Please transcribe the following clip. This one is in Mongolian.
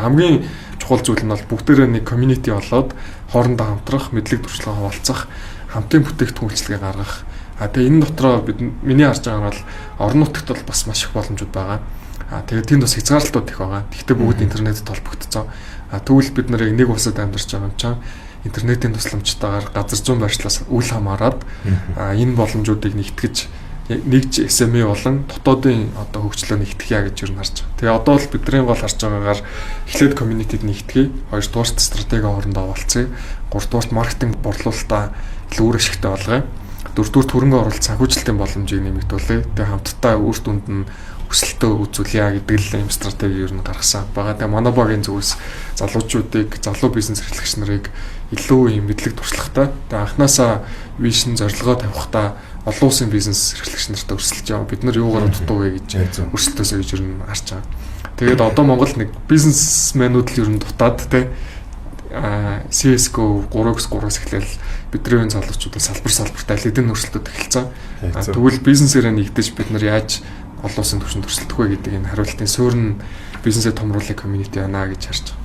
хамгийн чухал зүйл нь бол бүгдээрээ нэг community болоод хоорондоо хамтрах, мэдлэг туршлага хуваалцах, хамтын бүтээгдэхүүн үйлчилгээ гаргах. Тэгээ энэ дотроо миний харж байгаа нь бол орон нутагт бол бас маш их боломжууд байгаа. Тэгээд тэнд бас хязгаарлалтууд их байгаа. Гэхдээ бүгд интернетэд холбогдсон. Тэгвэл бид нарыг нэг усад амьдарч байгаа юм чинь интернетийн тусламжтайгаар газар зүүн байршлаас үл хамааран энэ боломжуудыг нэгж SME болон дотоодын одоо хөгжлөө нэгтгэе гэж юу харж байгаа. Тэгээ одоо бол бидний гол харж байгаагаар эхлээд community-д нэгтгэе, хоёрдугаарт стратеги хоорондоо овалцъя, гуравдугаарт маркетинг борлуулалтаа илүү үр ашигтай болгоё, дөрөвдүгээрт хөрөнгө оруулалт санхүүжилтийн боломжийг нэмэгдүүлээ. Тэгээ хамтдаа үр дүнд нь өсөлтөө үзүүлье гэдэг л юм стратеги юу гаргасан байгаа. Тэгээ манай багийн зүгээс залуучуудыг, залуу бизнес эрхлэгч нарыг илүү юм мэдлэг туршлагатай. Тэгээ анханасаа вижн зорилгоо тавихтаа олон улсын бизнес эрхлэгч нартай өрсөлдөж байгаа. Бид нар юугаар дутуу вэ гэж өрсөлдөөсэй гэж юу харж байгаа. Тэгээд одоо Монгол нэг бизнесмэнүүд л юу дутаад те CSGO 3x3-аас эхлээл бидний залуучууд салбарт аль хэдийн өрсөлдөд эхэлсэн. Тэгвэл бизнесээрээ нэгдэж бид нар яаж олон улсын түвшинд өрсөлдөх вэ гэдэг энэ хариултын суурь нь бизнесээ томруулах community байна гэж харж байгаа.